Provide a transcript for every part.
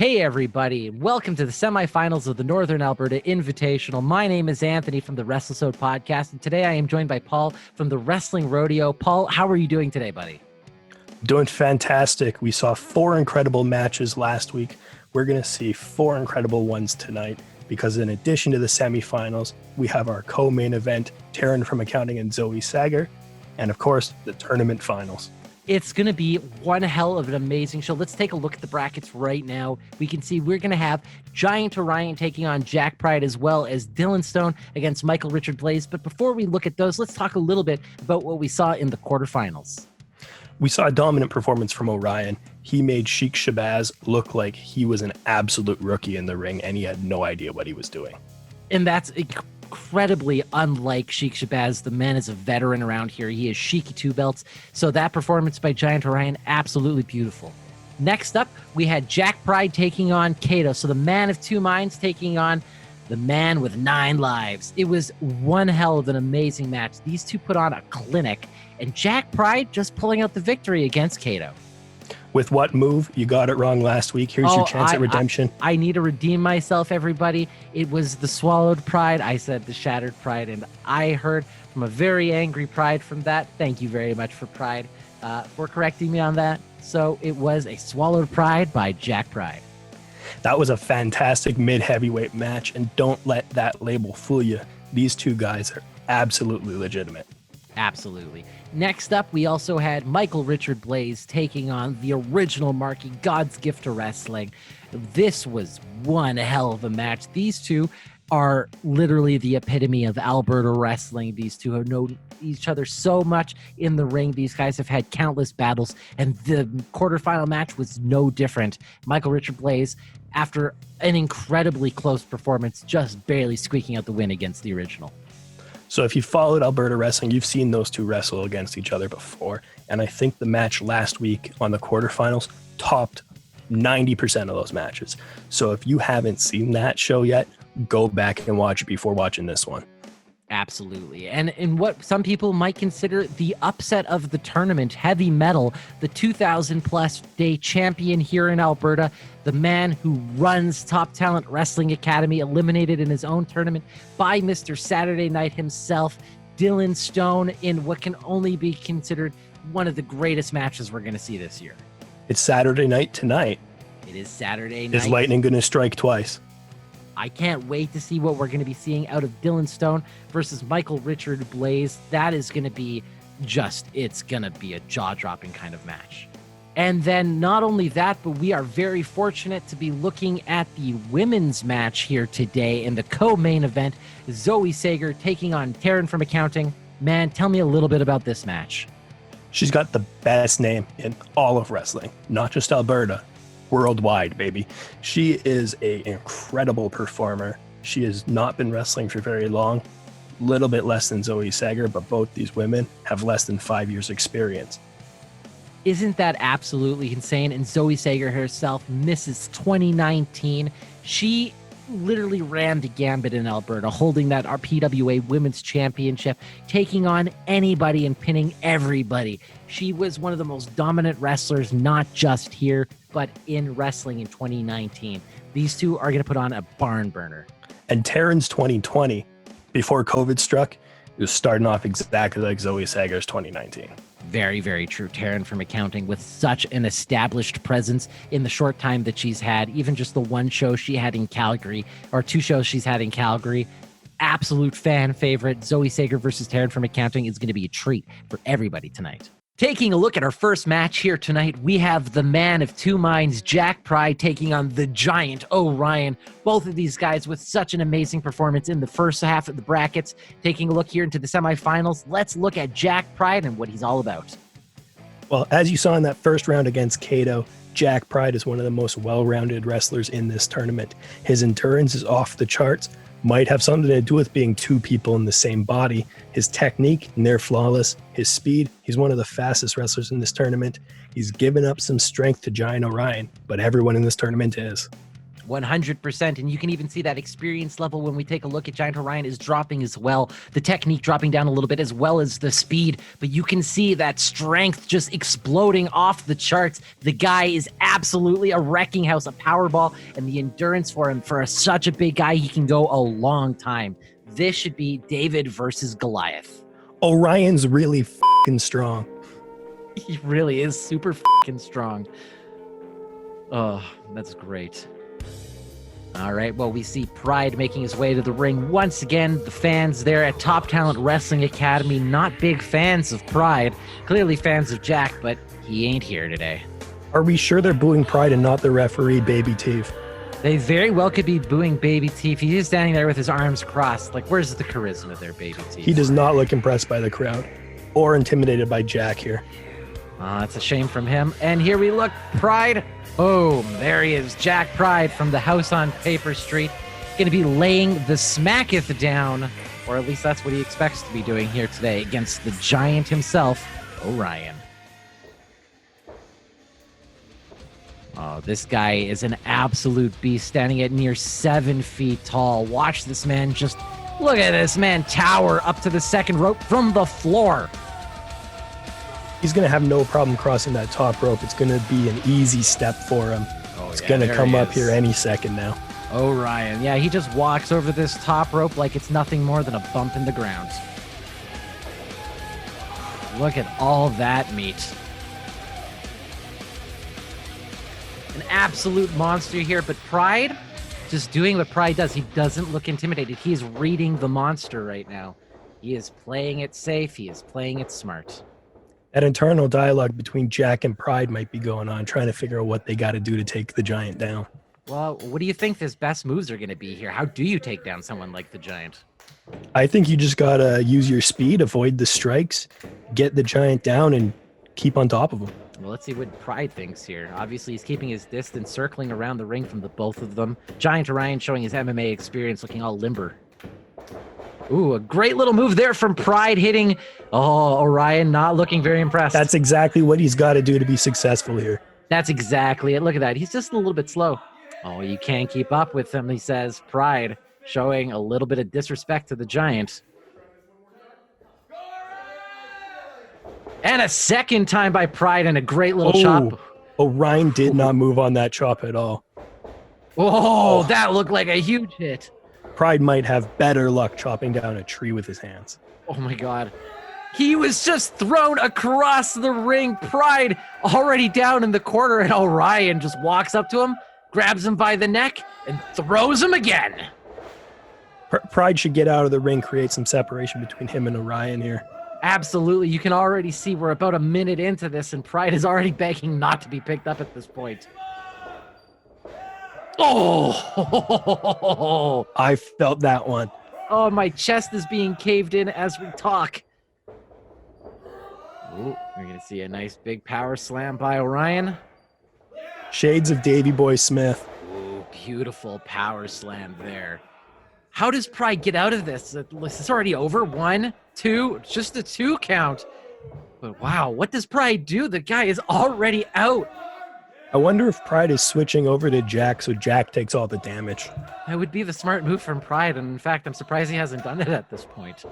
Hey everybody, welcome to the semifinals of the Northern Alberta Invitational. My name is Anthony from the Wrestlesode podcast, and today I am joined by Paul from the Wrestling Rodeo. Paul, how are you doing today, buddy? Doing fantastic. We saw 4 incredible matches last week. We're going to see 4 incredible ones tonight because in addition to the semifinals, we have our co-main event, Taryn from Accounting and Zoë Sager, and of course, the tournament finals. It's going to be one hell of an amazing show. Let's take a look at the brackets right now. We can see we're going to have Giant Orion taking on Jack Pride as well as Dylon Stone against Michael Richard Blais. But before we look at those, let's talk a little bit about what we saw in the quarterfinals. We saw a dominant performance from Orion. He made Sheik Shabaz look like he was an absolute rookie in the ring and he had no idea what he was doing. And that's incredibly unlike Sheik Shabaz. The man is a veteran around here. He is Sheiky 2 belts. So that performance by Giant Orion, absolutely beautiful. Next up, we had Jack Pride taking on Kato. So the man of 2 minds taking on the man with 9 lives. It was one hell of an amazing match. These two put on a clinic, and Jack Pride just pulling out the victory against Kato. With what move? You got it wrong last week. Here's your chance at redemption. I need to redeem myself, everybody. It was the swallowed pride. I said the shattered pride, and I heard from a very angry Pride from that. Thank you very much for Pride for correcting me on that. So it was a swallowed pride by Jack Pride. That was a fantastic mid-heavyweight match, and don't let that label fool you. These 2 guys are absolutely legitimate. Absolutely. Next up, we also had Michael Richard Blais taking on the original Marky, God's gift to wrestling. This was one hell of a match. These 2 are literally the epitome of Alberta wrestling. These 2 have known each other so much in the ring. These guys have had countless battles, and the quarterfinal match was no different. Michael Richard Blais, after an incredibly close performance, just barely squeaking out the win against the original. So if you followed Alberta wrestling, you've seen those 2 wrestle against each other before. And I think the match last week on the quarterfinals topped 90% of those matches. So if you haven't seen that show yet, go back and watch it before watching this one. Absolutely. And in what some people might consider the upset of the tournament, Heavy Metal, the 2,000 plus day champion here in Alberta, the man who runs Top Talent Wrestling Academy, eliminated in his own tournament by Mr. Saturday Night himself, Dylon Stone, in what can only be considered one of the greatest matches we're going to see this year. It's Saturday night tonight. It is Saturday night. Is lightning going to strike twice? I can't wait to see what we're going to be seeing out of Dylon Stone versus Michael Richard Blais. That is going to be it's going to be a jaw-dropping kind of match. And then not only that, but we are very fortunate to be looking at the women's match here today in the co-main event. Zoë Sager taking on Taryn from Accounting. Man, tell me a little bit about this match. She's got the best name in all of wrestling, not just Alberta. Worldwide, baby. She is an incredible performer. She has not been wrestling for very long, little bit less than Zoë Sager, but both these women have less than 5 years experience. Isn't that absolutely insane? And Zoë Sager herself, Mrs. 2019, she literally ran the gambit in Alberta, holding that RPWA Women's Championship, taking on anybody and pinning everybody. She was one of the most dominant wrestlers, not just here, but in wrestling in 2019. These 2 are going to put on a barn burner. And Taryn's 2020, before COVID struck, was starting off exactly like Zoë Sager's 2019. Very, very true. Taryn from Accounting with such an established presence in the short time that she's had, even just the 1 show she had in Calgary, or 2 shows she's had in Calgary. Absolute fan favorite. Zoë Sager versus Taryn from Accounting is going to be a treat for everybody tonight. Taking a look at our first match here tonight, we have the man of 2 minds, Jack Pride, taking on the Giant Orion. Both of these guys with such an amazing performance in the first half of the brackets. Taking a look here into the semifinals, let's look at Jack Pride and what he's all about. Well, as you saw in that first round against Kato, Jack Pride is one of the most well-rounded wrestlers in this tournament. His endurance is off the charts, might have something to do with being 2 people in the same body. His technique, near flawless. His speed, he's one of the fastest wrestlers in this tournament. He's given up some strength to Giant Orion, but everyone in this tournament is. 100%. And you can even see that experience level when we take a look at Giant Orion is dropping as well. The technique dropping down a little bit as well as the speed. But you can see that strength just exploding off the charts. The guy is absolutely a wrecking house, a power ball, and the endurance for him, for such a big guy, he can go a long time. This should be David versus Goliath. Orion's really fucking strong. He really is super fucking strong. Oh, that's great. All right, well, we see Pride making his way to the ring. Once again, the fans there at Top Talent Wrestling Academy, not big fans of Pride. Clearly fans of Jack, but he ain't here today. Are we sure they're booing Pride and not the referee, Baby Teeth? They very well could be booing Baby Teeth. He's just standing there with his arms crossed. Like, where's the charisma there, Baby Teeth? He does not look impressed by the crowd or intimidated by Jack here. That's a shame from him. And here we look, Pride. Boom, there he is, Jack Pride from the house on Paper Street. Going to be laying the smacketh down, or at least that's what he expects to be doing here today against the giant himself, Orion. Oh, this guy is an absolute beast, standing at near 7 feet tall. Watch this man just, look at this man tower up to the second rope from the floor. He's going to have no problem crossing that top rope. It's going to be an easy step for him. It's going to come up here any second now. Orion. Yeah, he just walks over this top rope like it's nothing more than a bump in the ground. Look at all that meat. An absolute monster here, but Pride, just doing what Pride does. He doesn't look intimidated. He is reading the monster right now. He is playing it safe. He is playing it smart. That internal dialogue between Jack and Pride might be going on, trying to figure out what they got to do to take the giant down. Well, what do you think his best moves are going to be here? How do you take down someone like the giant? I think you just got to use your speed, avoid the strikes, get the giant down, and keep on top of him. Well, let's see what Pride thinks here. Obviously, he's keeping his distance, circling around the ring from the both of them. Giant Orion showing his MMA experience, looking all limber. Ooh, a great little move there from Pride, hitting. Oh, Orion not looking very impressed. That's exactly what he's got to do to be successful here. That's exactly it. Look at that. He's just a little bit slow. Oh, you can't keep up with him, he says. Pride showing a little bit of disrespect to the giant. And a second time by Pride and a great little chop. Orion did not move on that chop at all. Oh, that looked like a huge hit. Pride might have better luck chopping down a tree with his hands. Oh my God. He was just thrown across the ring. Pride already down in the corner, and Orion just walks up to him, grabs him by the neck, and throws him again. Pride should get out of the ring, create some separation between him and Orion here. Absolutely. You can already see we're about a minute into this, and Pride is already begging not to be picked up at this point. Oh! I felt that one. Oh, my chest is being caved in as we talk. Ooh, we're going to see a nice big power slam by Orion. Shades of Davey Boy Smith. Ooh, beautiful power slam there. How does Pride get out of this? Is this already over? 1, 2, just a 2 count. But wow, what does Pride do? The guy is already out. I wonder if Pride is switching over to Jack so Jack takes all the damage. That would be the smart move from Pride, and in fact, I'm surprised he hasn't done it at this point.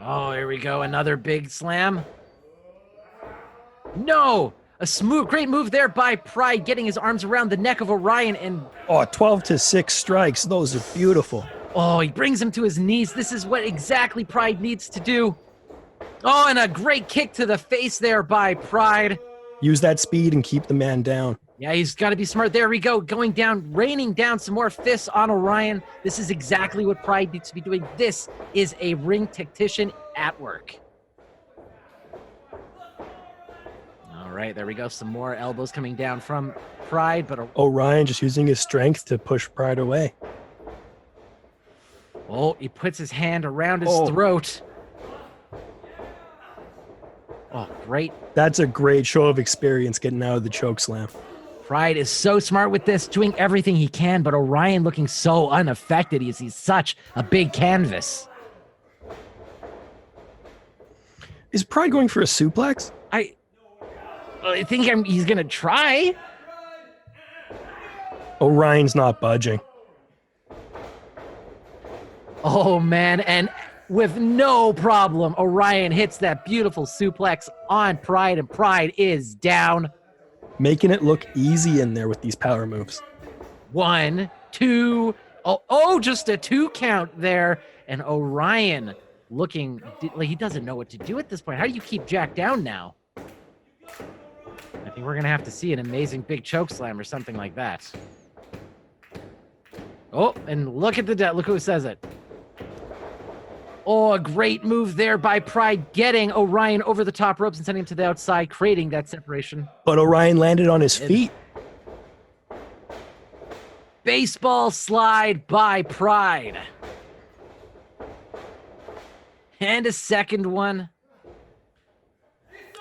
Oh, here we go. Another big slam. No! A great move there by Pride, getting his arms around the neck of Orion and... Oh, 12-6 strikes. Those are beautiful. Oh, he brings him to his knees. This is what exactly Pride needs to do. Oh, and a great kick to the face there by Pride. Use that speed and keep the man down. Yeah, he's got to be smart. There we go. Going down, raining down some more fists on Orion. This is exactly what Pride needs to be doing. This is a ring tactician at work. All right, there we go. Some more elbows coming down from Pride, but Orion just using his strength to push Pride away. Oh, he puts his hand around his throat. Oh, great. That's a great show of experience getting out of the choke slam. Pride is so smart with this, doing everything he can, but Orion looking so unaffected. He's such a big canvas. Is Pride going for a suplex? I think he's going to try. Orion's not budging. Oh, man. And with no problem, Orion hits that beautiful suplex on Pride, and Pride is down. Making it look easy in there with these power moves. 1, 2. Oh, just a 2 count there. And Orion looking like he doesn't know what to do at this point. How do you keep Jack down now? I think we're going to have to see an amazing big choke slam or something like that. Oh, and look at look who says it. Oh, a great move there by Pride, getting Orion over the top ropes and sending him to the outside, creating that separation. But Orion landed on his feet. Baseball slide by Pride. And a second one.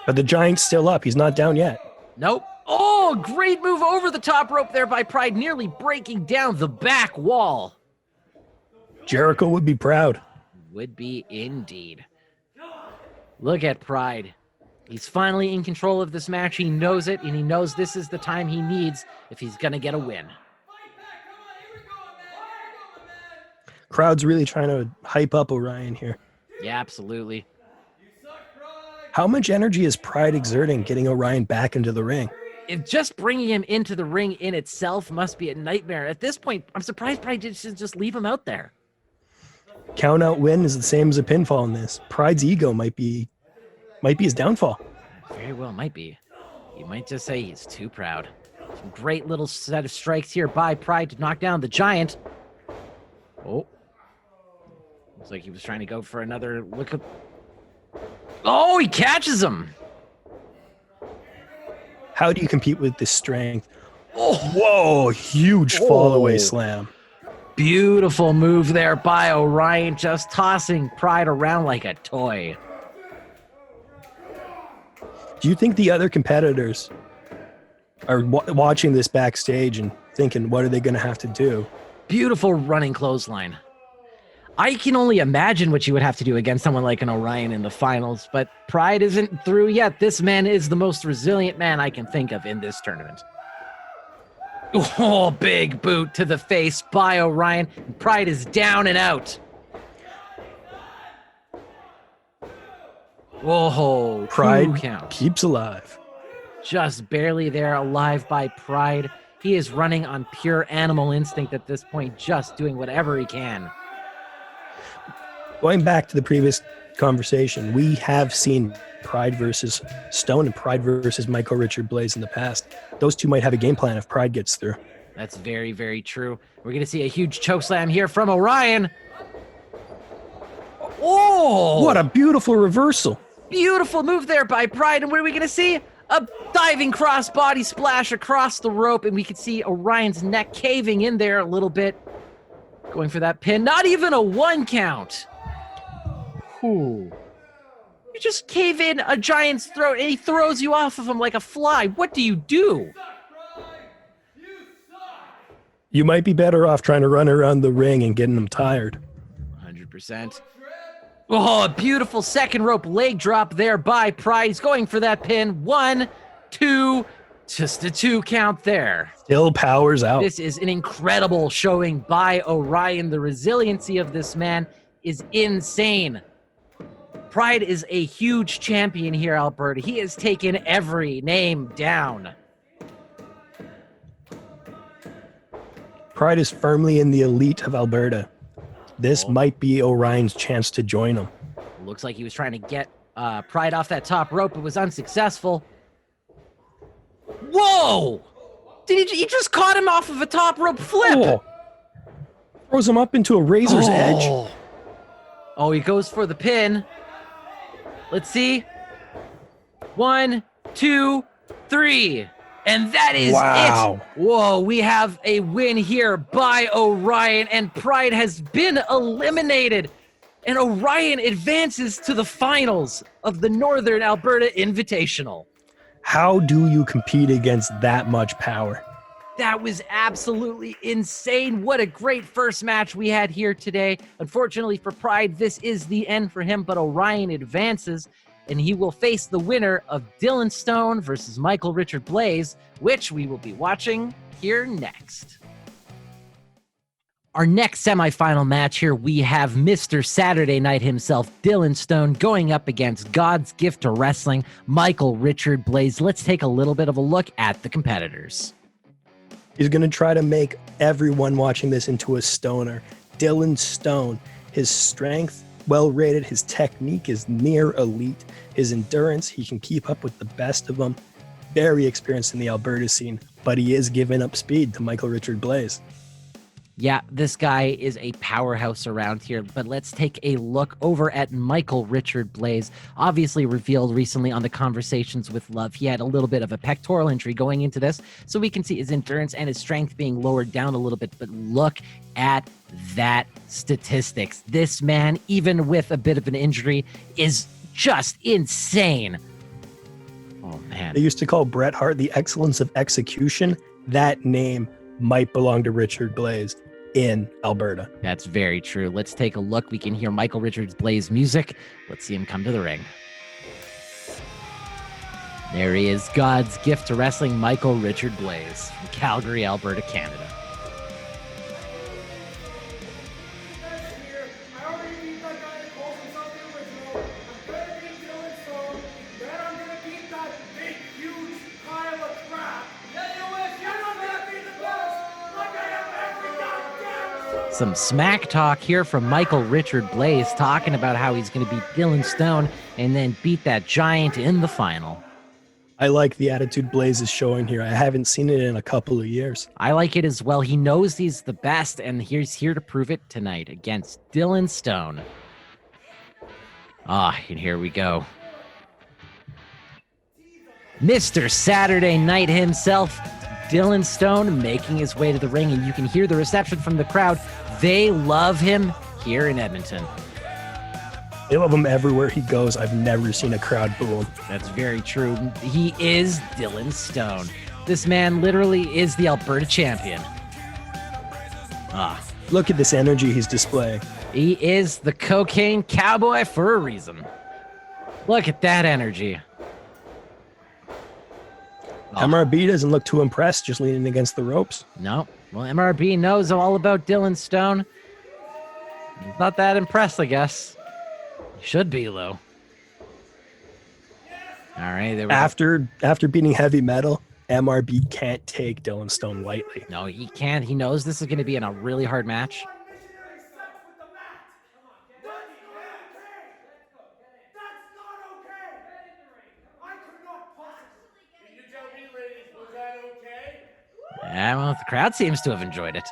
But the Giant's still up. He's not down yet. Nope. Oh, great move over the top rope there by Pride, nearly breaking down the back wall. Jericho would be proud. Would be indeed. Look at Pride. He's finally in control of this match. He knows it, and he knows this is the time he needs if he's going to get a win. Crowd's really trying to hype up Orion here. Yeah, absolutely. How much energy is Pride exerting getting Orion back into the ring? If just bringing him into the ring in itself must be a nightmare. At this point, I'm surprised Pride didn't just leave him out there. Count out win is the same as a pinfall in this. Pride's ego might be his downfall. Very well might be. You might just say he's too proud. Some great little set of strikes here by Pride to knock down the Giant. Oh. Looks like he was trying to go for another look at... Oh, he catches him. How do you compete with this strength? Oh, whoa, huge fall away slam. Beautiful move there by Orion, just tossing Pride around like a toy. Do you think the other competitors are watching this backstage and thinking, what are they going to have to do? Beautiful running clothesline. I can only imagine what you would have to do against someone like an Orion in the finals, but Pride isn't through yet. This man is the most resilient man I can think of in this tournament. Oh, big boot to the face by Orion. Pride is down and out. Whoa, Pride count. Keeps alive. Just barely there, alive by Pride. He is running on pure animal instinct at this point, just doing whatever he can. Going back to the previous conversation, we have seen Pride versus Stone and Pride versus Michael Richard Blais in the past. Those two might have a game plan if Pride gets through. That's very, very true. We're going to see a huge chokeslam here from Orion. Oh! What a beautiful reversal. Beautiful move there by Pride. And what are we going to see? A diving cross body splash across the rope. And we can see Orion's neck caving in there a little bit. Going for that pin. Not even a 1 count. Whew. You just cave in a Giant's throat and he throws you off of him like a fly. What do you do? You might be better off trying to run around the ring and getting them tired. 100%. Oh, a beautiful second rope leg drop there by Pride. He's going for that pin. 1, 2, just a 2 count there. Still powers out. This is an incredible showing by Orion. The resiliency of this man is insane. Pride is a huge champion here, Alberta. He has taken every name down. Pride is firmly in the elite of Alberta. This might be Orion's chance to join him. Looks like he was trying to get Pride off that top rope, but was unsuccessful. Whoa! He just caught him off of a top rope flip. Oh. Throws him up into a razor's edge. Oh, he goes for the pin. Let's see. 1, 2, 3. And that is it. Whoa, we have a win here by Orion, and Pride has been eliminated. And Orion advances to the finals of the Northern Alberta Invitational. How do you compete against that much power? That was absolutely insane. What a great first match we had here today. Unfortunately for Pride, this is the end for him, but Orion advances. and he will face the winner of Dylon Stone versus Michael Richard Blais, which we will be watching here next. Our next semifinal match here, we have Mr. Saturday Night himself, Dylon Stone, going up against God's gift to wrestling, Michael Richard Blais. Let's take a little bit of a look at the competitors. He's going to try to make everyone watching this into a stoner. Dylon Stone, his strength, well rated, his technique is near elite, his endurance, he can keep up with the best of them. Very experienced in the Alberta scene, but he is giving up speed to Michael Richard Blais. Yeah, this guy is a powerhouse around here, but let's take a look over at Michael Richard Blais. Obviously revealed recently on the Conversations with Love, he had a little bit of a pectoral injury going into this, so we can see his endurance and his strength being lowered down a little bit, but look at that statistics. This man, even with a bit of an injury, is just insane. Oh, man. They used to call Bret Hart the excellence of execution. That name might belong to Richard Blais in Alberta. That's very true. Let's take a look. We can hear Michael Richard Blais' music. Let's see him come to the ring. There he is, God's gift to wrestling, Michael Richard Blais from Calgary, Alberta, Canada. Some smack talk here from Michael Richard Blais, talking about how he's going to beat Dylon Stone and then beat that giant in the final. I like the attitude Blais is showing here. I haven't seen it in a couple of years. I like it as well. He knows he's the best, and he's here to prove it tonight against Dylon Stone. And here we go. Mr. Saturday Night himself, Dylon Stone, making his way to the ring, and you can hear the reception from the crowd. They love him here in Edmonton. They love him everywhere he goes. I've never seen a crowd boo him. That's very true. He is Dylon Stone. This man literally is the Alberta champion. Look at this energy he's displaying. He is the cocaine cowboy for a reason. Look at that energy. MRB doesn't look too impressed, just leaning against the ropes. No. Well, MRB knows all about Dylon Stone. He's not that impressed, I guess. He should be, though. All right. There we go. After beating Heavy Metal, MRB can't take Dylon Stone lightly. No, he can't. He knows this is going to be in a really hard match. Yeah, well, the crowd seems to have enjoyed it.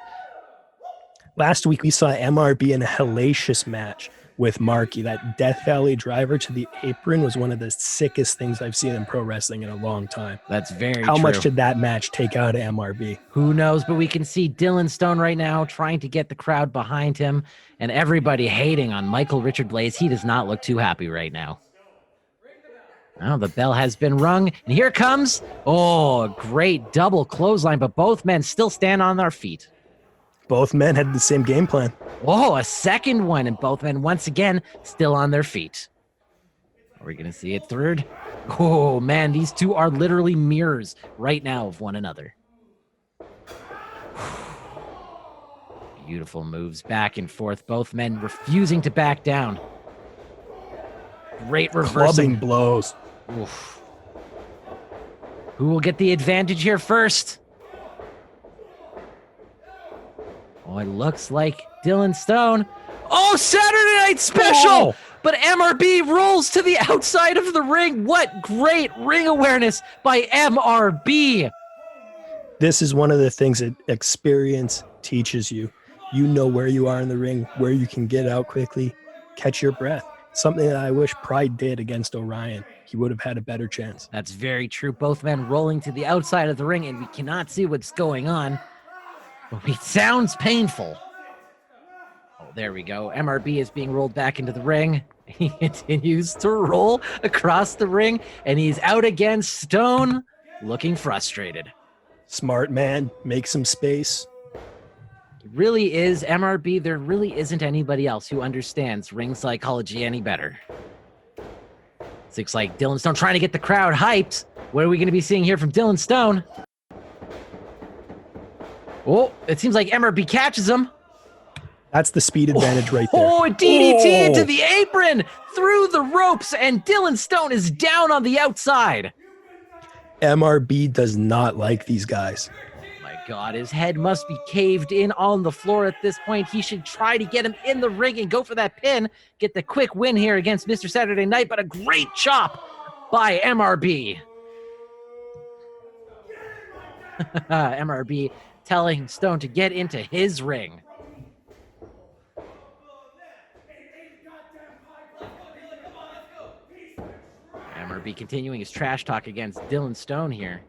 Last week, we saw MRB in a hellacious match with Marky. That Death Valley driver to the apron was one of the sickest things I've seen in pro wrestling in a long time. That's very true. How much did that match take out of MRB? Who knows, but we can see Dylon Stone right now trying to get the crowd behind him and everybody hating on Michael Richard Blais. He does not look too happy right now. Oh, the bell has been rung, and here comes, a great double clothesline, but both men still stand on their feet. Both men had the same game plan. A second one, and both men once again still on their feet. Are we going to see it third? Oh, man, these two are literally mirrors right now of one another. Beautiful moves back and forth, both men refusing to back down. Great reversing. Clubbing blows. Oof. Who will get the advantage here first? It looks like Dylon Stone. Saturday Night Special! But MRB rolls to the outside of the ring. What great ring awareness by MRB. This is one of the things that experience teaches you. You know where you are in the ring, where you can get out quickly, catch your breath. Something that I wish Pride did against Orion. He would have had a better chance. That's very true. Both men rolling to the outside of the ring, and we cannot see what's going on. But it sounds painful. There we go. MRB is being rolled back into the ring. He continues to roll across the ring, and he's out again. Stone looking frustrated. Smart man, make some space. It really is MRB. There really isn't anybody else who understands ring psychology any better. Looks like Dylon Stone trying to get the crowd hyped. What are we going to be seeing here from Dylon Stone? Oh, it seems like MRB catches him. That's the speed advantage right there. Oh, a DDT into the apron, through the ropes, and Dylon Stone is down on the outside. MRB does not like these guys. My God, his head must be caved in on the floor at this point. He should try to get him in the ring and go for that pin. Get the quick win here against Mr. Saturday Night, but a great chop by MRB. MRB telling Stone to get into his ring. MRB continuing his trash talk against Dylon Stone here.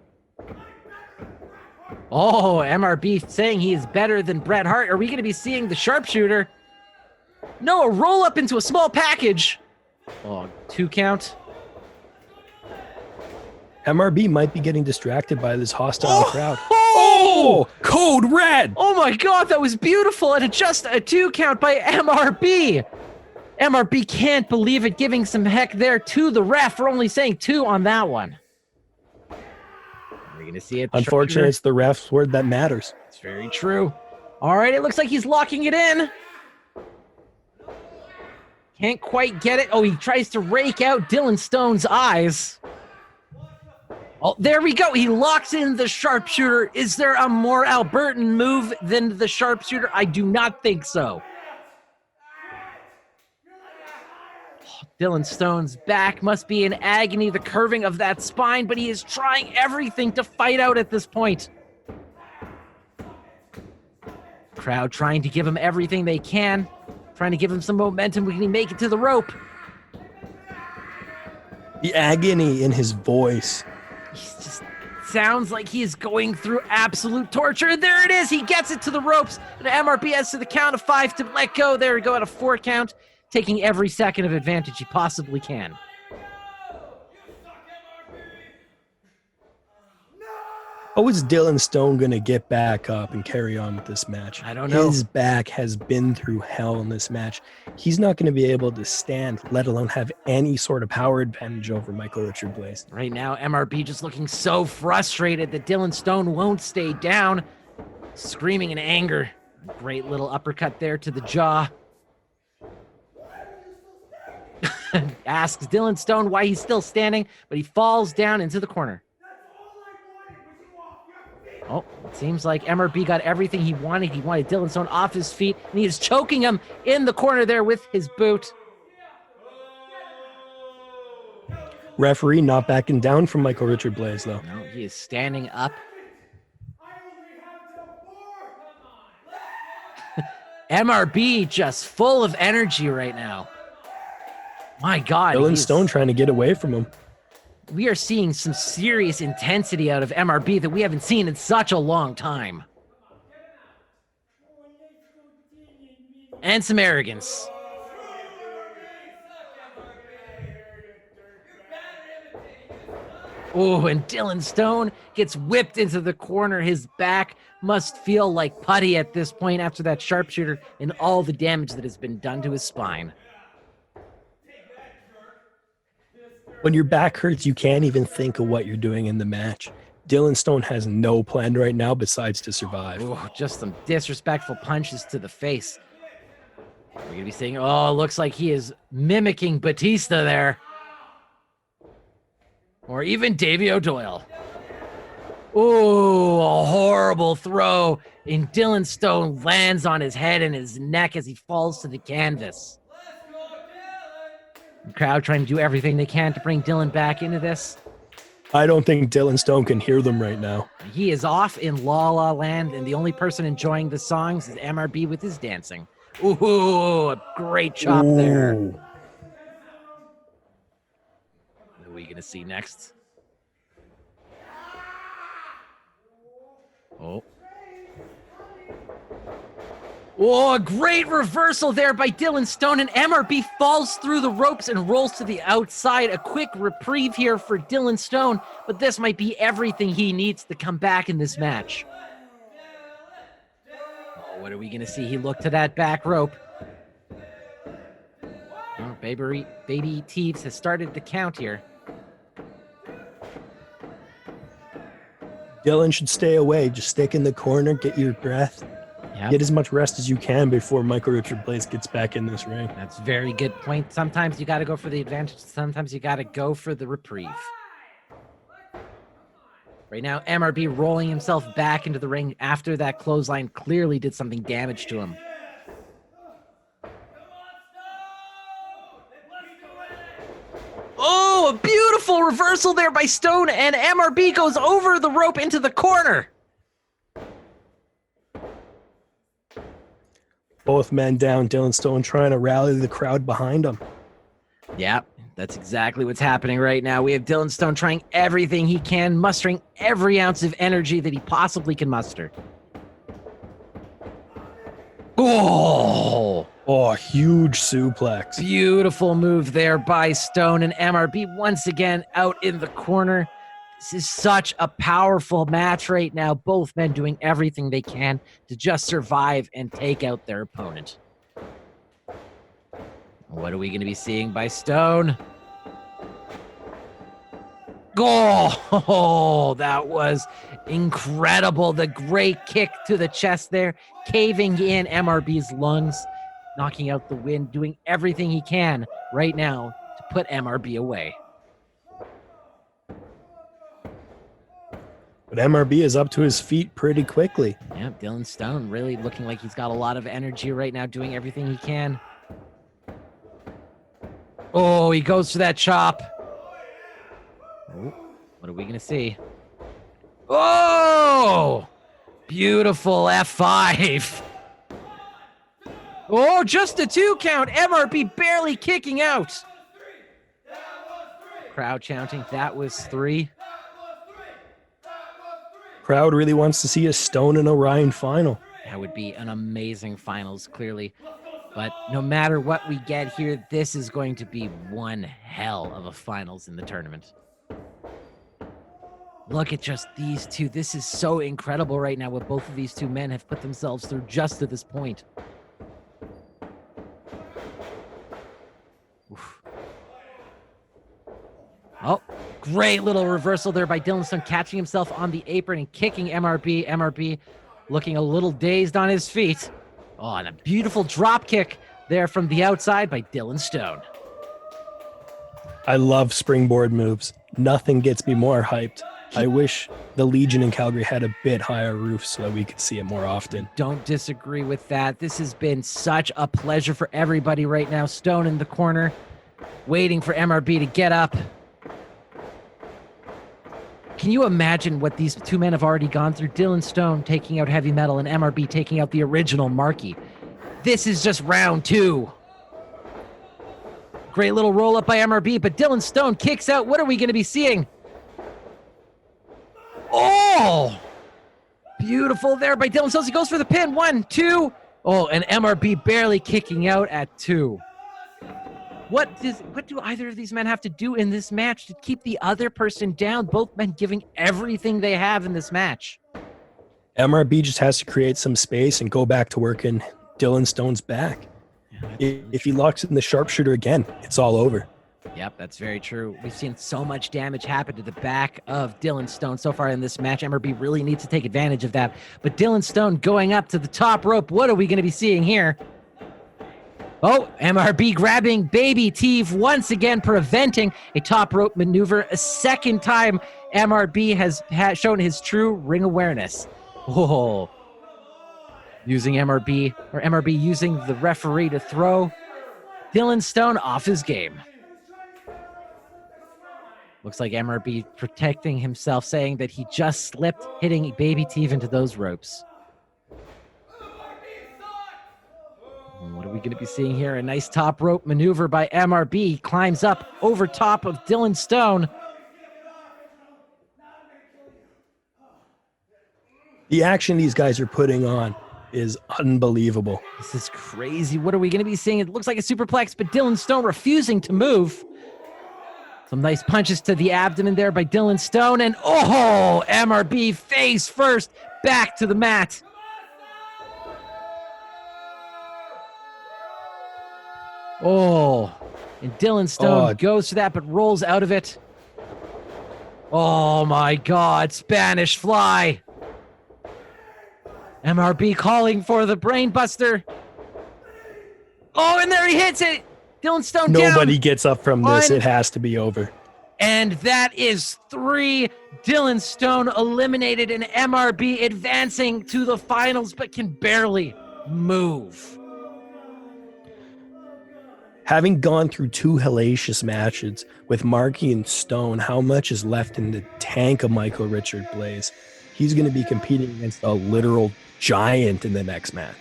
Oh, MRB saying he is better than Bret Hart. Are we going to be seeing the sharpshooter? No, a roll up into a small package. Oh, 2 count. MRB might be getting distracted by this hostile crowd. Oh, code red. Oh my God, that was beautiful. And just a 2 count by MRB. MRB can't believe it, giving some heck there to the ref for only saying 2 on that one. We're going to see it. Unfortunately, it's the ref's word that matters. It's very true. All right, it looks like he's locking it in. Can't quite get it. Oh, he tries to rake out Dylon Stone's eyes. Oh, there we go. He locks in the sharpshooter. Is there a more Albertan move than the sharpshooter? I do not think so. Dylon Stone's back must be in agony, the curving of that spine, but he is trying everything to fight out at this point. Crowd trying to give him everything they can, trying to give him some momentum. Can he make it to the rope? The agony in his voice. He just sounds like he is going through absolute torture. There it is. He gets it to the ropes. And MRB has to the count of 5 to let go. There we go at a 4 count. Taking every second of advantage he possibly can. How is Dylon Stone going to get back up and carry on with this match? I don't know. His back has been through hell in this match. He's not going to be able to stand, let alone have any sort of power advantage over Michael Richard Blais. Right now, MRB just looking so frustrated that Dylon Stone won't stay down. Screaming in anger. Great little uppercut there to the jaw. Asks Dylon Stone why he's still standing, but he falls down into the corner. Oh, it seems like MRB got everything he wanted. He wanted Dylon Stone off his feet, and he is choking him in the corner there with his boot. Referee not backing down from Michael Richard Blais, though. No, he is standing up. MRB just full of energy right now. My God. Dylon Stone trying to get away from him. We are seeing some serious intensity out of MRB that we haven't seen in such a long time. And some arrogance. Oh, and Dylon Stone gets whipped into the corner. His back must feel like putty at this point after that sharpshooter and all the damage that has been done to his spine. When your back hurts, you can't even think of what you're doing in the match. Dylon Stone has no plan right now besides to survive. Ooh, just some disrespectful punches to the face. We're going to be seeing, oh, looks like he is mimicking Batista there. Or even Davey O'Doyle. Ooh, a horrible throw. And Dylon Stone lands on his head and his neck as he falls to the canvas. The crowd trying to do everything they can to bring Dylon back into this. I don't think Dylon Stone can hear them right now. He is off in La La Land, and the only person enjoying the songs is MRB with his dancing. Ooh, a great chop there. What are we going to see next? Oh. Oh, a great reversal there by Dylon Stone, and MRB falls through the ropes and rolls to the outside. A quick reprieve here for Dylon Stone, but this might be everything he needs to come back in this match. Oh, what are we going to see? He looked to that back rope. Oh, Baby Teeves has started to count here. Dylon should stay away. Just stick in the corner, get your breath. Yep. Get as much rest as you can before Michael Richard Blais gets back in this ring. That's a very good point. Sometimes you got to go for the advantage. Sometimes you got to go for the reprieve. Right now, MRB rolling himself back into the ring after that clothesline clearly did something damage to him. Oh, a beautiful reversal there by Stone, and MRB goes over the rope into the corner. Both men down, Dylon Stone trying to rally the crowd behind him. Yeah, that's exactly what's happening right now. We have Dylon Stone trying everything he can, mustering every ounce of energy that he possibly can muster. Oh! Oh, huge suplex. Beautiful move there by Stone, and MRB once again out in the corner. This is such a powerful match right now. Both men doing everything they can to just survive and take out their opponent. What are we going to be seeing by Stone? Oh, that was incredible. The great kick to the chest there, caving in MRB's lungs, knocking out the wind, doing everything he can right now to put MRB away. But MRB is up to his feet pretty quickly. Yeah, Dylon Stone really looking like he's got a lot of energy right now, doing everything he can. Oh, he goes for that chop. Oh, what are we going to see? Oh, beautiful F5. Oh, just a 2 count. MRB barely kicking out. Crowd chanting, that was 3. Crowd really wants to see a Stone and Orion final. That would be an amazing finals, clearly. But no matter what we get here, this is going to be one hell of a finals in the tournament. Look at just these two. This is so incredible right now what both of these two men have put themselves through just to this point. Oof. Oh, great little reversal there by Dylon Stone, catching himself on the apron and kicking MRB. MRB looking a little dazed on his feet. Oh, and a beautiful drop kick there from the outside by Dylon Stone. I love springboard moves. Nothing gets me more hyped. I wish the Legion in Calgary had a bit higher roof so that we could see it more often. Don't disagree with that. This has been such a pleasure for everybody right now. Stone in the corner, waiting for MRB to get up. Can you imagine what these two men have already gone through? Dylon Stone taking out Heavy Metal and MRB taking out the original Marky. This is just round 2. Great little roll up by MRB, but Dylon Stone kicks out. What are we going to be seeing? Oh! Beautiful there by Dylon Stone. He goes for the pin. 1, 2. Oh, and MRB barely kicking out at 2. What do either of these men have to do in this match to keep the other person down? Both men giving everything they have in this match. MRB just has to create some space and go back to working Dylon Stone's back. Yeah, if he locks in the sharpshooter again, it's all over. Yep, that's very true. We've seen so much damage happen to the back of Dylon Stone so far in this match. MRB really needs to take advantage of that. But Dylon Stone going up to the top rope. What are we going to be seeing here? Oh, MRB grabbing Baby Teeve once again, preventing a top rope maneuver. A second time, MRB has shown his true ring awareness. Oh, using MRB using the referee to throw Dylon Stone off his game. Looks like MRB protecting himself, saying that he just slipped, hitting Baby Teeve into those ropes. What are we going to be seeing here? A nice top rope maneuver by MRB. Climbs up over top of Dylon Stone. The action these guys are putting on is unbelievable. This is crazy. What are we going to be seeing? It looks like a superplex, but Dylon Stone refusing to move. Some nice punches to the abdomen there by Dylon Stone. And oh, MRB face first back to the mat. Oh, And Dylon Stone goes for that, but rolls out of it. Oh my God, Spanish Fly. MRB calling for the brainbuster. Oh, and there he hits it. Dylon Stone Nobody gets up from this. It has to be over. And that is 3. Dylon Stone eliminated, and MRB advancing to the finals, but can barely move. Having gone through 2 hellacious matches with Marky and Stone, how much is left in the tank of Michael Richard Blais? He's going to be competing against a literal giant in the next match.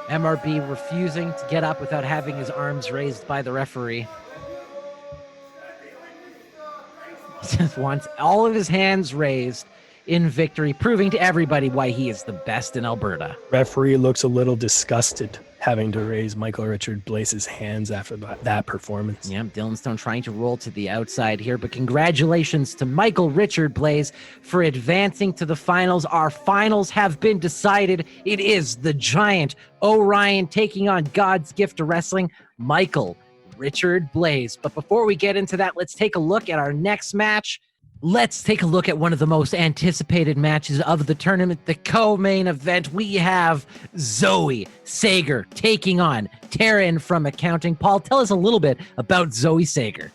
MRB refusing to get up without having his arms raised by the referee. He just wants all of his hands raised in victory, proving to everybody why he is the best in Alberta. Referee looks a little disgusted having to raise Michael Richard Blais's hands after that performance. Yeah, Dylon Stone trying to roll to the outside here, but congratulations to Michael Richard Blais for advancing to the finals. Our finals have been decided. It is the giant Orion taking on God's gift to wrestling, Michael Richard Blais. But before we get into that, let's take a look at our next match. Let's take a look at one of the most anticipated matches of the tournament, the co-main event. We have Zoë Sager taking on Taryn from accounting. Paul, tell us a little bit about Zoë Sager.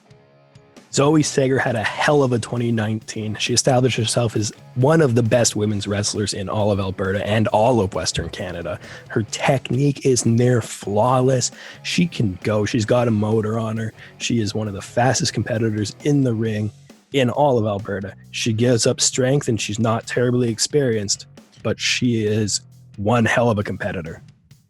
Zoë Sager had a hell of a 2019. She established herself as one of the best women's wrestlers in all of Alberta and all of Western Canada. Her technique is near flawless. She can go. She's got a motor on her. She is one of the fastest competitors in the ring in all of Alberta. She gives up strength and she's not terribly experienced, but she is one hell of a competitor.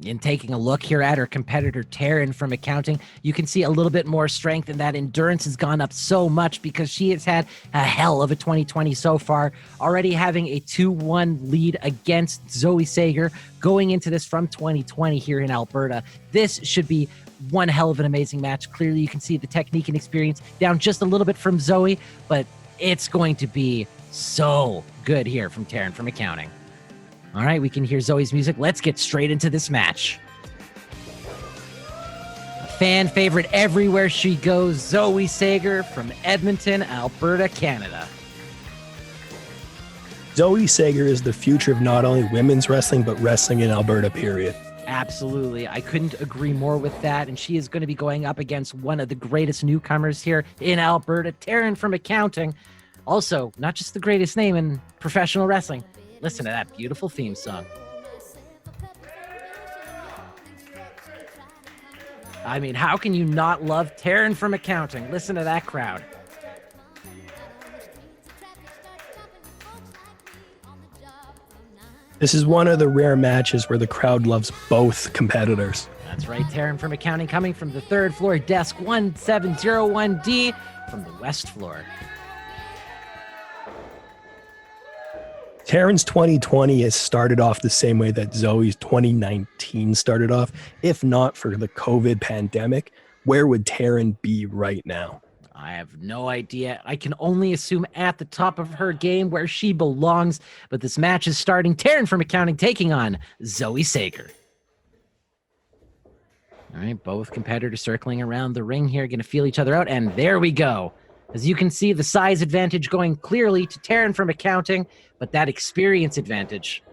In taking a look here at her competitor, Taryn from accounting, you can see a little bit more strength, and that endurance has gone up so much because she has had a hell of a 2020 so far, already having a 2-1 lead against Zoë Sager going into this from 2020 here in Alberta. This should be one hell of an amazing match. Clearly, you can see the technique and experience down just a little bit from Zoë, but it's going to be so good here from Taryn from accounting. All right, we can hear Zoe's music. Let's get straight into this match. A fan favorite everywhere she goes, Zoë Sager from Edmonton, Alberta, Canada. Zoë Sager is the future of not only women's wrestling, but wrestling in Alberta, period. Absolutely. I couldn't agree more with that. And she is going to be going up against one of the greatest newcomers here in Alberta, Taryn from accounting. Also, not just the greatest name in professional wrestling. Listen to that beautiful theme song. I mean, how can you not love Taryn from accounting? Listen to that crowd. This is one of the rare matches where the crowd loves both competitors. That's right, Taryn from accounting coming from the 3rd floor, desk 1701D from the west floor. Taryn's 2020 has started off the same way that Zoe's 2019 started off. If not for the COVID pandemic, where would Taryn be right now? I have no idea. I can only assume at the top of her game where she belongs. But this match is starting. Taryn from accounting taking on Zoë Sager. All right, both competitors circling around the ring here, going to feel each other out. And there we go. As you can see, the size advantage going clearly to Taryn from accounting, but that experience advantage,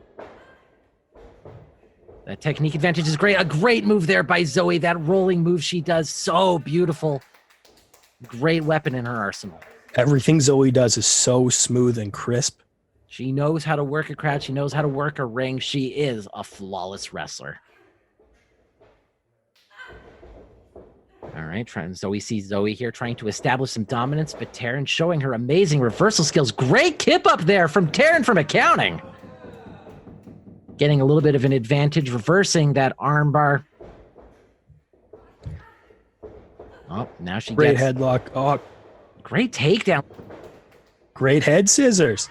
that technique advantage is great. A great move there by Zoe. That rolling move she does, so beautiful. Great weapon in her arsenal. Everything Zoe does is so smooth and crisp. She knows how to work a crowd. She knows how to work a ring. She is a flawless wrestler. All right, so we see Zoe here trying to establish some dominance, but Taryn showing her amazing reversal skills. Great kip up there from Taryn from accounting. Getting a little bit of an advantage, reversing that armbar. Oh, now she Great gets... headlock. Oh, great takedown. Great head scissors.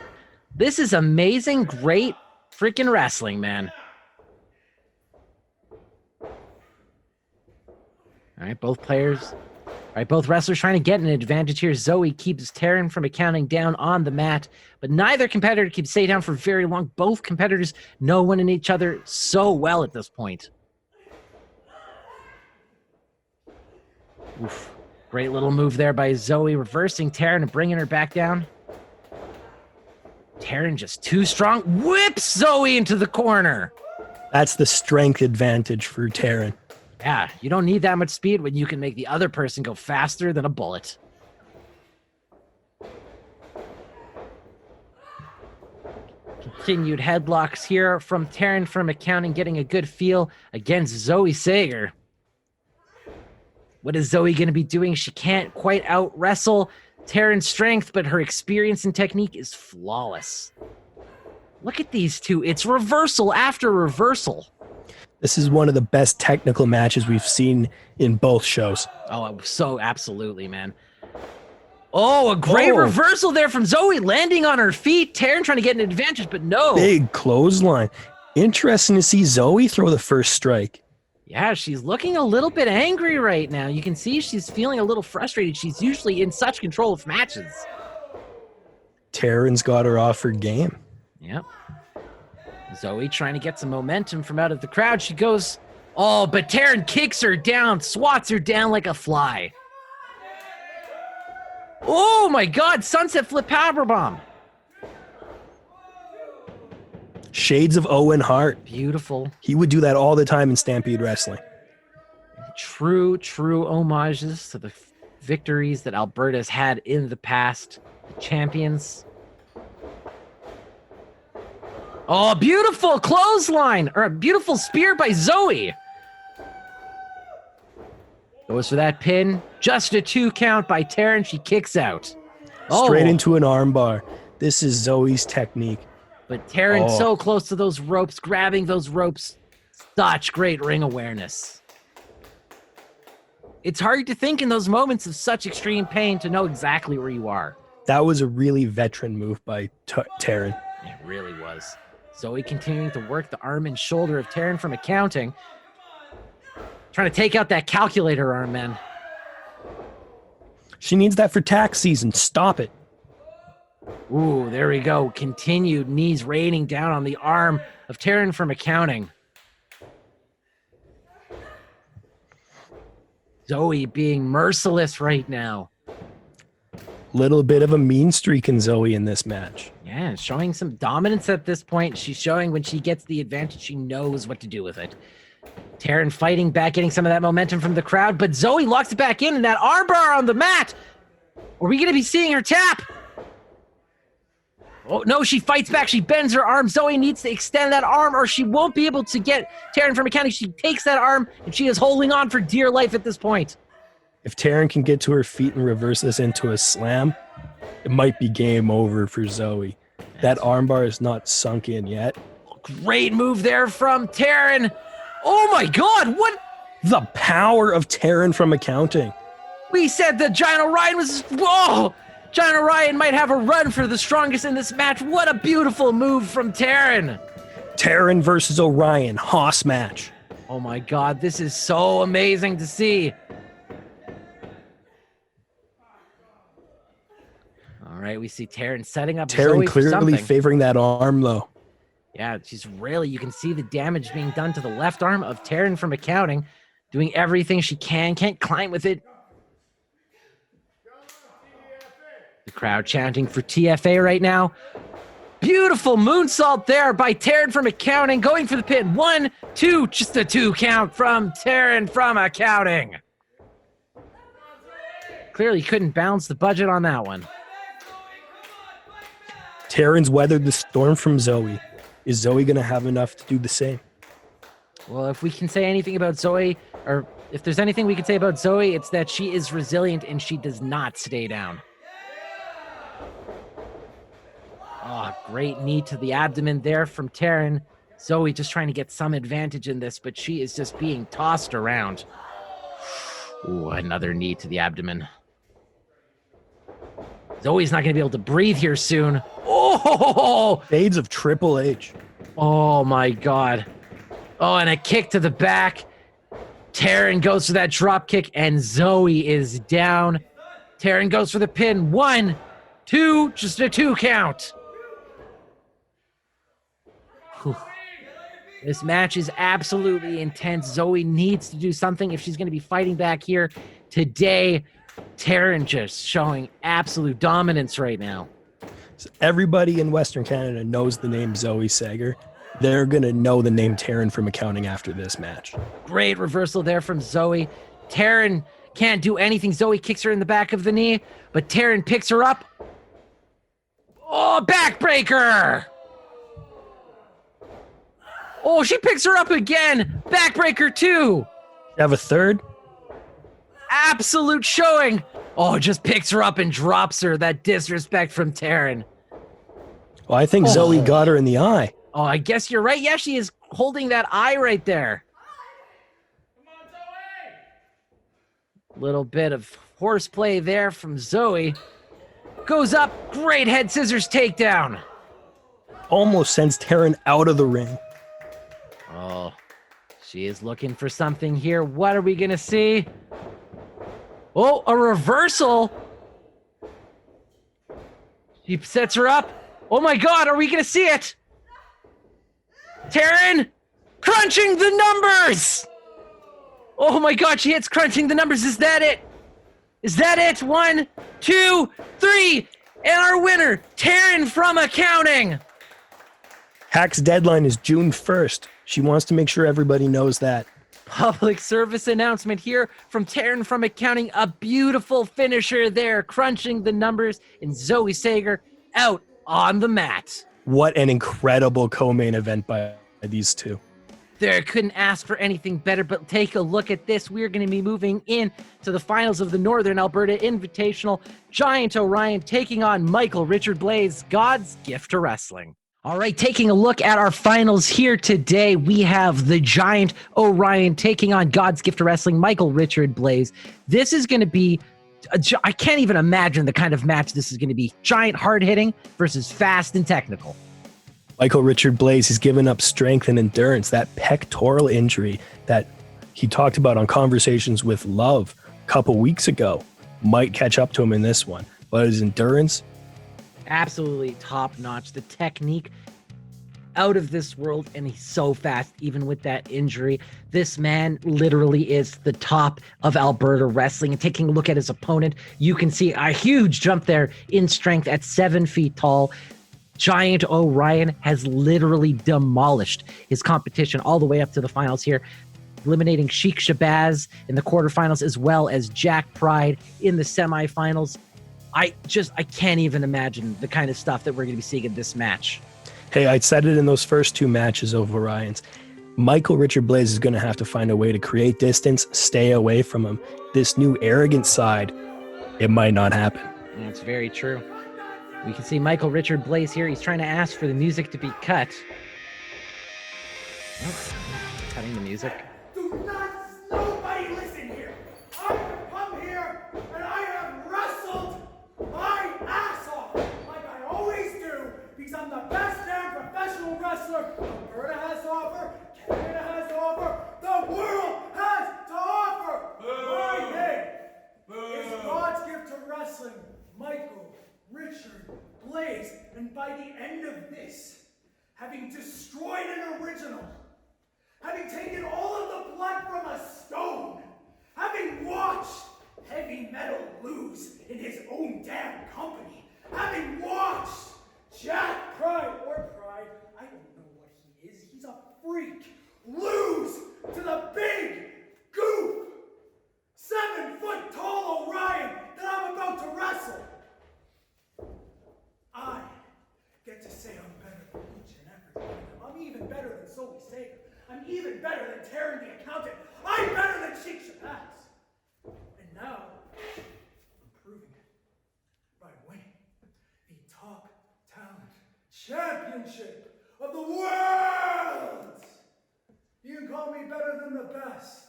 This is amazing. Great freaking wrestling, man. All right, both wrestlers trying to get an advantage here. Zoe keeps Taryn from accounting down on the mat, but neither competitor can stay down for very long. Both competitors know one and each other so well at this point. Oof. Great little move there by Zoë, reversing Taryn and bringing her back down. Taryn just too strong. Whips Zoë into the corner. That's the strength advantage for Taryn. Yeah, you don't need that much speed when you can make the other person go faster than a bullet. Continued headlocks here from Taryn from accounting, getting a good feel against Zoë Sager. What is Zoë going to be doing? She can't quite out wrestle Taryn's strength, but her experience and technique is flawless. Look at these two. It's reversal after reversal. This is one of the best technical matches we've seen in both shows. Oh, so absolutely, man. Oh, a great reversal there from Zoë, landing on her feet. Taryn trying to get an advantage, but no. Big clothesline. Interesting to see Zoë throw the first strike. Yeah, she's looking a little bit angry right now. You can see she's feeling a little frustrated. She's usually in such control of matches. Taryn's got her off her game. Yep. Zoë trying to get some momentum from out of the crowd. She goes, oh, but Taryn kicks her down, swats her down like a fly. Oh my God, sunset flip powerbomb. Shades of Owen Hart. Beautiful. He would do that all the time in Stampede Wrestling. True homages to the victories that Alberta's had in the past. The champions. Oh, beautiful clothesline, or a beautiful spear by Zoë. Goes for that pin. Just a 2 count by Taryn. She kicks out. Straight into an armbar. This is Zoe's technique. But Taryn so close to those ropes, grabbing those ropes. Such great ring awareness. It's hard to think in those moments of such extreme pain to know exactly where you are. That was a really veteran move by Taryn. It really was. Zoë continuing to work the arm and shoulder of Taryn from accounting. Trying to take out that calculator arm, man. She needs that for tax season. Stop it. Ooh, there we go. Continued knees raining down on the arm of Taryn from accounting. Zoë being merciless right now. Little bit of a mean streak in Zoë in this match. Yeah, showing some dominance at this point. She's showing when she gets the advantage, she knows what to do with it. Taryn fighting back, getting some of that momentum from the crowd, but Zoë locks it back in, and that armbar on the mat. Are we going to be seeing her tap? Oh, no, she fights back. She bends her arm. Zoë needs to extend that arm, or she won't be able to get Taryn from accounting. She takes that arm, and she is holding on for dear life at this point. If Taryn can get to her feet and reverse this into a slam, it might be game over for Zoë. That armbar is not sunk in yet. Great move there from Taryn. Oh my God, what? The power of Taryn from accounting. We said that Giant Orion was, whoa! Giant Orion might have a run for the strongest in this match. What a beautiful move from Taryn. Taryn versus Orion, Haas match. Oh my God, this is so amazing to see. All right, we see Taryn setting up Taryn Zoë clearly favoring that arm though. Yeah, she's really, you can see the damage being done to the left arm of Taryn from accounting, doing everything she can, can't climb with it. The crowd chanting for TFA right now. Beautiful moonsault there by Taryn from accounting, going for the pin. 1, 2, just a 2 count from Taryn from accounting. Clearly couldn't balance the budget on that one. Taryn's weathered the storm from Zoë. Is Zoë going to have enough to do the same? Well, if we can say anything about Zoë, or if there's anything we can say about Zoë, it's that she is resilient and she does not stay down. Oh, great knee to the abdomen there from Taryn. Zoë just trying to get some advantage in this, but she is just being tossed around. Ooh, another knee to the abdomen. Zoe's not going to be able to breathe here soon. Oh! Shades of Triple H. Oh, my God. Oh, and a kick to the back. Taryn goes for that drop kick, and Zoë is down. Taryn goes for the pin. 1, 2, just a 2 count. Whew. This match is absolutely intense. Zoë needs to do something if she's going to be fighting back here. today, Taryn just showing absolute dominance right now. So everybody in Western Canada knows the name Zoë Sager. They're going to know the name Taryn from accounting after this match. Great reversal there from Zoe. Taryn can't do anything. Zoe kicks her in the back of the knee, but Taryn picks her up. Oh, backbreaker! Oh, she picks her up again. Backbreaker too. You have a third? Absolute showing. Oh, just picks her up and drops her. That disrespect from Taryn. Well, I think Zoe got her in the eye. Oh, I guess you're right. Yeah, she is holding that eye right there. Little bit of horseplay there from Zoe. Goes up. Great head scissors takedown. Almost sends Taryn out of the ring. Oh, she is looking for something here. What are we going to see? Oh, a reversal. She sets her up. Oh my God, are we going to see it? Taryn, crunching the numbers. Oh my God, she hits crunching the numbers. Is that it? Is that it? 1, 2, 3. And our winner, Taryn from accounting. Hack's deadline is June 1st. She wants to make sure everybody knows that. Public service announcement here from Taryn from accounting. A beautiful finisher there, crunching the numbers, and Zoë Sager out on the mat. What an incredible co-main event by these two. There couldn't ask for anything better, but take a look at this. We're going to be moving in to the finals of the Northern Alberta Invitational. Giant Orion taking on Michael Richard Blais, God's gift to wrestling. All right, taking a look at our finals here today, we have the Giant Orion taking on God's gift to wrestling, Michael Richard Blais. This is going to be, I can't even imagine the kind of match this is going to be. Giant hard-hitting versus fast and technical. Michael Richard Blais has given up strength and endurance. That pectoral injury that he talked about on Conversations with Love a couple weeks ago might catch up to him in this one. But his endurance, absolutely top-notch. The technique out of this world, and he's so fast even with that injury. This man literally is the top of Alberta wrestling. And taking a look at his opponent, you can see a huge jump there in strength at 7 feet tall. Giant Orion has literally demolished his competition all the way up to the finals here, eliminating Sheik Shabaz in the quarterfinals as well as Jack Pride in the semifinals. I can't even imagine the kind of stuff that we're going to be seeing in this match. hey, I said it in those first two matches of Orion's. Michael Richard Blais is going to have to find a way to create distance, stay away from him. This new arrogant side, it might not happen. That's very true. We can see Michael Richard Blais here. He's trying to ask for the music to be cut. Oh, cutting the music. Do not nobody listen here. I have come here and I have wrestled my ass off like I always do because I'm the best damn professional wrestler Alberta has to offer, Canada has to offer, the world has to offer. My name is God's gift to wrestling, Michael Richard Blais, and by the end of this, having destroyed an original, having taken all of the blood from a stone, having watched heavy metal lose in his own damn company, having watched Jack Pride, I don't know what he is, he's a freak, lose to the big goof, 7-foot-tall Orion that I'm about to wrestle. I get to say I'm better than each and every one of them. I'm even better than Zoë Sager. I'm even better than Taryn the accountant. I'm better than Sheik Shabaz. And now, I'm proving it by winning the Top Talent Championship of the world. You can call me better than the best.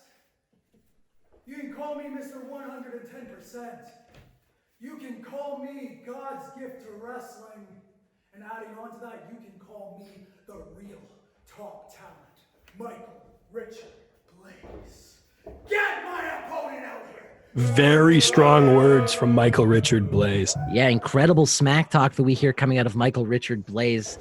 You can call me Mr. 110%. You can call me God's gift to wrestling. And adding on to that, you can call me the real top talent, Michael Richard Blais. Get my opponent out here! Very strong words from Michael Richard Blais. Yeah, incredible smack talk that we hear coming out of Michael Richard Blais.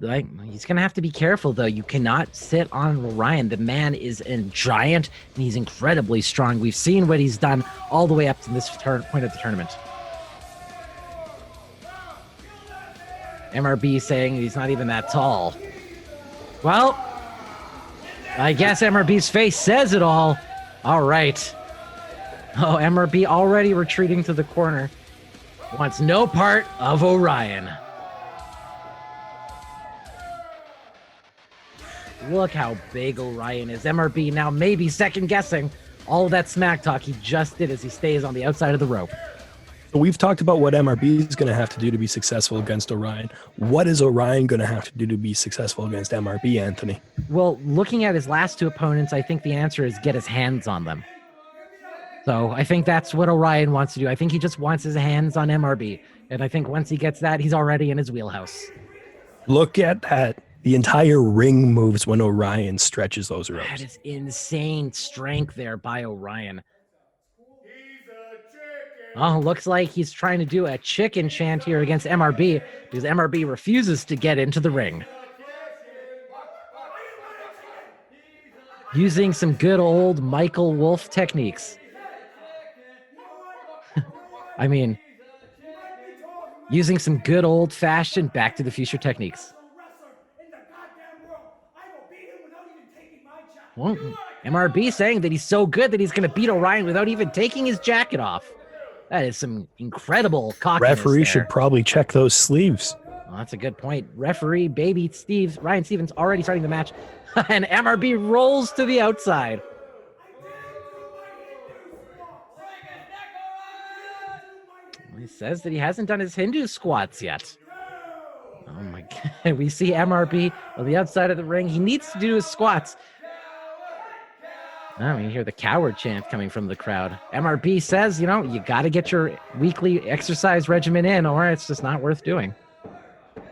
Like, he's going to have to be careful, though. You cannot sit on Orion. The man is a giant, and he's incredibly strong. We've seen what he's done all the way up to this point of the tournament. MRB saying he's not even that tall. Well, I guess MRB's face says it all. All right. Oh, MRB already retreating to the corner. Wants no part of Orion. Look how big Orion is. MRB now maybe second guessing all of that smack talk he just did as he stays on the outside of the rope. So we've talked about what MRB is going to have to do to be successful against Orion. What is Orion going to have to do to be successful against MRB, Anthony? Well, looking at his last two opponents, I think the answer is get his hands on them. So I think that's what Orion wants to do. I think he just wants his hands on MRB. And I think once he gets that, he's already in his wheelhouse. Look at that. The entire ring moves when Orion stretches those ropes. That is insane strength there by Orion. Oh, looks like he's trying to do a chicken chant here against MRB because MRB refuses to get into the ring. Using some good old Michael Wolf techniques. I mean, using some good old-fashioned Back to the Future techniques. Well, MRB saying that he's so good that he's going to beat Orion without even taking his jacket off. That is some incredible cockiness. Referee should probably check those sleeves. Well, that's a good point. Referee, baby Ryan Stevens already starting the match. And MRB rolls to the outside. He says that he hasn't done his Hindu squats yet. Oh my God. We see MRB on the outside of the ring. He needs to do his squats. Oh, you hear the coward chant coming from the crowd. MRB says, you know, you got to get your weekly exercise regimen in or it's just not worth doing.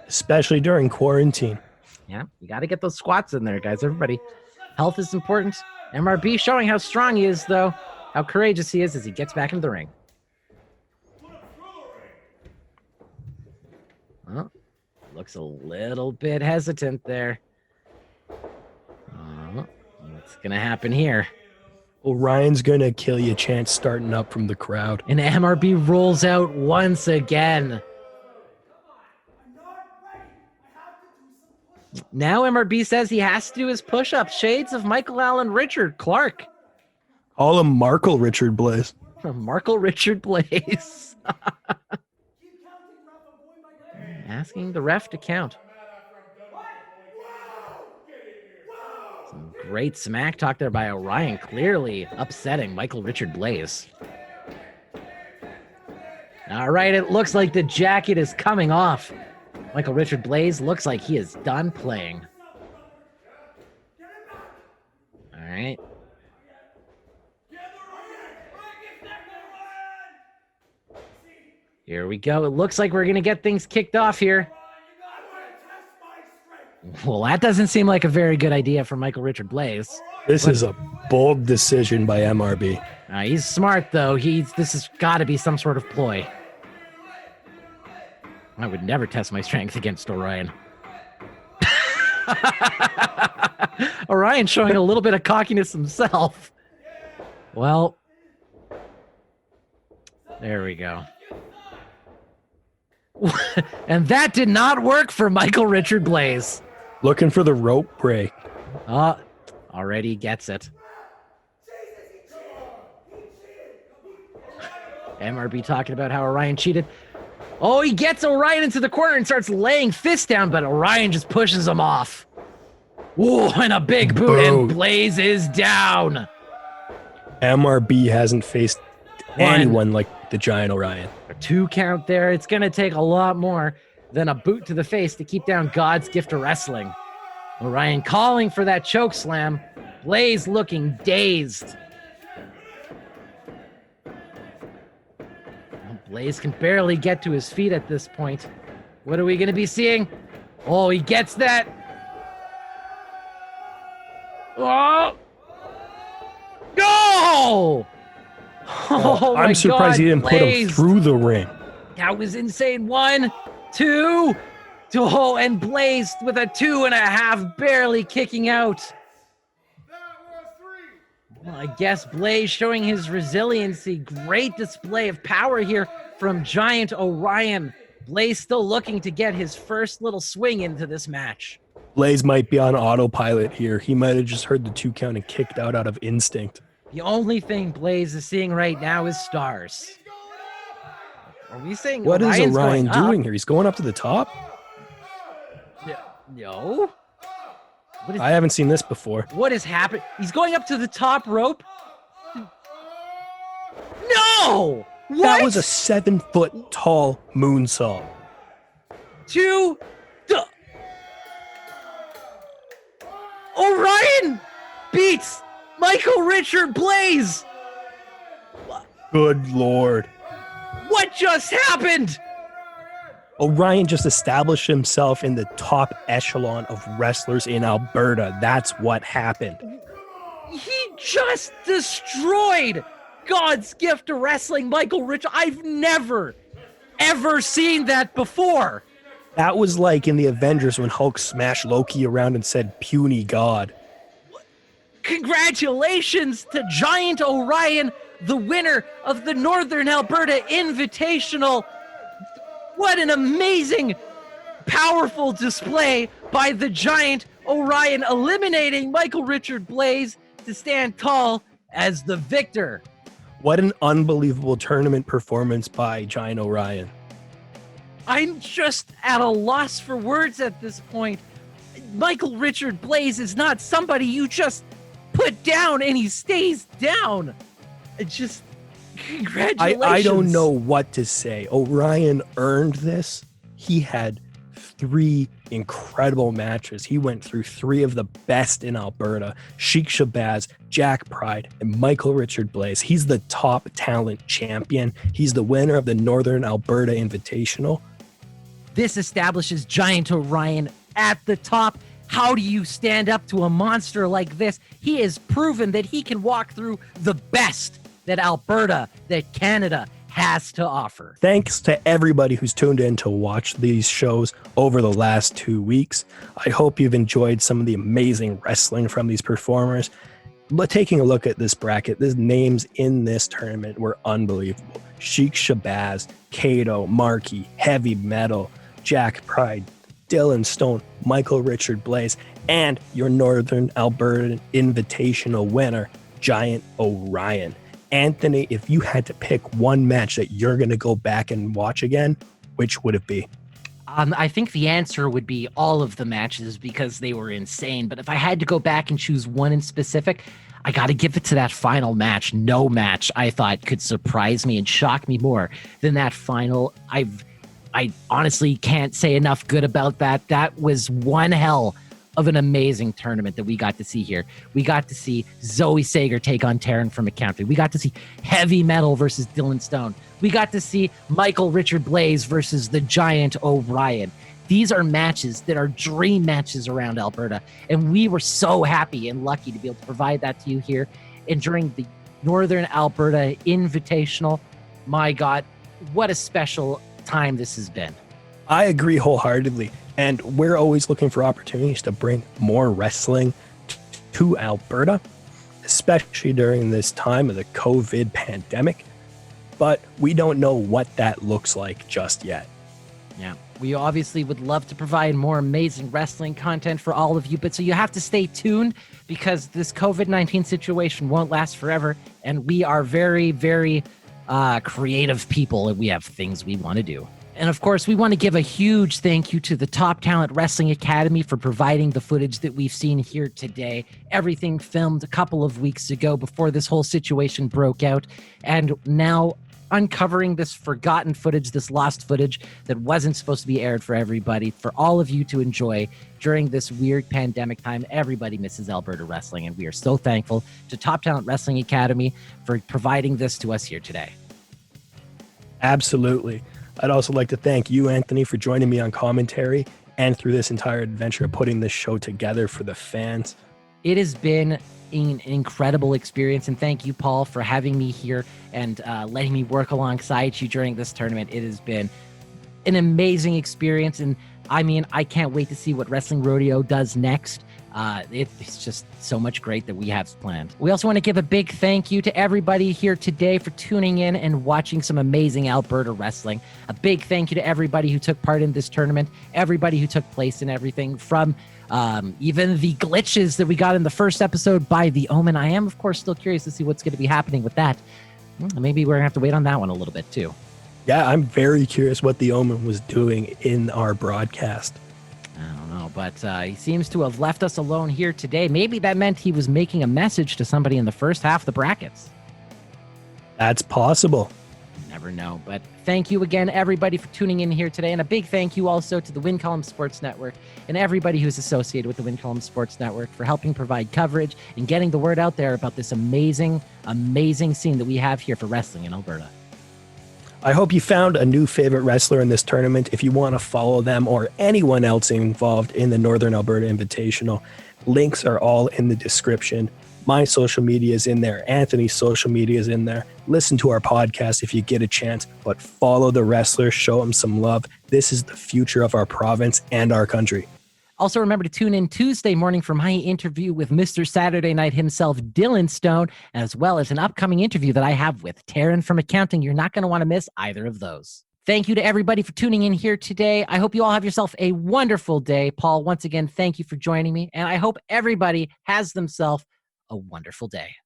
Especially during quarantine. Yeah, you got to get those squats in there, guys. Everybody, health is important. MRB showing how strong he is, though, how courageous he is as he gets back into the ring. Well, looks a little bit hesitant there. What's going to happen here? Orion's going to kill you chance starting up from the crowd. And MRB rolls out once again. Now MRB says he has to do his push-ups. Shades of Michael Allen Richard Clark. Call him Markle Richard Blais. Markle Richard Blais. Asking the ref to count. Some great smack talk there by Orion, clearly upsetting Michael Richard Blais. All right, it looks like the jacket is coming off. Michael Richard Blais looks like he is done playing. All right. Here we go. It looks like we're going to get things kicked off here. Well, that doesn't seem like a very good idea for Michael Richard Blais. This is a bold decision by MRB. He's smart, though. This has got to be some sort of ploy. I would never test my strength against Orion. Orion showing a little bit of cockiness himself. Well, there we go. And that did not work for Michael Richard Blais. Looking for the rope break. Already gets it. MRB talking about how Orion cheated. Oh, he gets Orion into the corner and starts laying fists down, but Orion just pushes him off. Whoa, and a big boot, and Blais is down. MRB hasn't faced anyone like the giant Orion. A 2 count there. It's going to take a lot more than a boot to the face to keep down God's gift of wrestling. Orion calling for that choke slam. Blais looking dazed. Blais can barely get to his feet at this point. What are we going to be seeing? Oh, he gets that. Oh! Go! Oh, I'm surprised he didn't put him through the ring. That was insane. 1, 2. Oh, and Blais with a 2.5, barely kicking out. Well, I guess Blais showing his resiliency. Great display of power here from Giant Orion. Blais still looking to get his first little swing into this match. Blais might be on autopilot here. He might have just heard the 2 count and kicked out of instinct. The only thing Blais is seeing right now is stars. Are we saying What is Orion's Orion going up? doing here? He's going up to the top? No. I haven't seen this before. What is happening? He's going up to the top rope. No! What? That was a 7-foot tall moonsault. Orion beats Michael Richard Blais. Good Lord. What just happened? Orion just established himself in the top echelon of wrestlers in Alberta. That's what happened. He just destroyed God's gift to wrestling, Michael Richard. I've never, ever seen that before. That was like in the Avengers when Hulk smashed Loki around and said, "Puny God." Congratulations to Giant Orion, the winner of the Northern Alberta Invitational. What an amazing, powerful display by the Giant Orion, eliminating Michael Richard Blais to stand tall as the victor. What an unbelievable tournament performance by Giant Orion. I'm just at a loss for words at this point. Michael Richard Blais is not somebody you just put down and he stays down. Just congratulations. I don't know what to say. Orion earned this. He had 3 incredible matches. He went through 3 of the best in Alberta. Sheik Shabaz, Jack Pride, and Michael Richard Blais. He's the top talent champion. He's the winner of the Northern Alberta Invitational. This establishes Giant Orion at the top. How do you stand up to a monster like this? He has proven that he can walk through the best that Alberta, that Canada has to offer. Thanks to everybody who's tuned in to watch these shows over the last 2 weeks. I hope you've enjoyed some of the amazing wrestling from these performers. But taking a look at this bracket, the names in this tournament were unbelievable. Sheik Shabaz, Kato, Marky, Heavy Metal, Jack Pride, Dylon Stone, Michael Richard Blais, and your Northern Alberta Invitational winner, Giant Orion. Anthony, if you had to pick one match that you're going to go back and watch again, which would it be? I think the answer would be all of the matches because they were insane. But if I had to go back and choose one in specific, I got to give it to that final match. No match I thought could surprise me and shock me more than that final. I honestly can't say enough good about that. That was one hell of an amazing tournament that we got to see here. We got to see Zoë Sager take on Taryn from Accounting. We got to see Heavy Metal versus Dylon Stone. We got to see Michael Richard Blais versus the Giant Orion. These are matches that are dream matches around Alberta, and we were so happy and lucky to be able to provide that to you here. And during the Northern Alberta Invitational, my God, what a special time this has been. I agree wholeheartedly. And we're always looking for opportunities to bring more wrestling to Alberta, especially during this time of the COVID pandemic. But we don't know what that looks like just yet. Yeah, we obviously would love to provide more amazing wrestling content for all of you, but so you have to stay tuned because this COVID-19 situation won't last forever. And we are very, very creative people, and we have things we want to do. And of course, we want to give a huge thank you to the Top Talent Wrestling Academy for providing the footage that we've seen here today. Everything filmed a couple of weeks ago before this whole situation broke out. And now uncovering this forgotten footage, this lost footage that wasn't supposed to be aired for everybody, for all of you to enjoy during this weird pandemic time. Everybody misses Alberta wrestling, and we are so thankful to Top Talent Wrestling Academy for providing this to us here today. Absolutely. I'd also like to thank you, Anthony, for joining me on commentary and through this entire adventure of putting this show together for the fans. It has been an incredible experience, and thank you, Paul, for having me here and letting me work alongside you during this tournament. It has been an amazing experience. And I mean, I can't wait to see what Wrestling Rodeo does next. It's just so much great that we have planned. We also want to give a big thank you to everybody here today for tuning in and watching some amazing Alberta wrestling. A big thank you to everybody who took part in this tournament, everybody who took place in everything, from even the glitches that we got in the first episode by The Omen. I am, of course, still curious to see what's going to be happening with that. Maybe we're going to have to wait on that one a little bit too. Yeah, I'm very curious what The Omen was doing in our broadcast. I don't know, but he seems to have left us alone here today. Maybe that meant he was making a message to somebody in the first half of the brackets. That's possible. Never know. But thank you again, everybody, for tuning in here today. And a big thank you also to the Win Column Sports Network and everybody who's associated with the Win Column Sports Network for helping provide coverage and getting the word out there about this amazing, amazing scene that we have here for wrestling in Alberta. I hope you found a new favorite wrestler in this tournament. If you want to follow them or anyone else involved in the Northern Alberta Invitational, links are all in the description. My social media is in there. Anthony's social media is in there. Listen to our podcast if you get a chance, but follow the wrestlers, show them some love. This is the future of our province and our country. Also, remember to tune in Tuesday morning for my interview with Mr. Saturday Night himself, Dylon Stone, as well as an upcoming interview that I have with Taryn from accounting. You're not going to want to miss either of those. Thank you to everybody for tuning in here today. I hope you all have yourself a wonderful day. Paul, once again, thank you for joining me, and I hope everybody has themselves a wonderful day.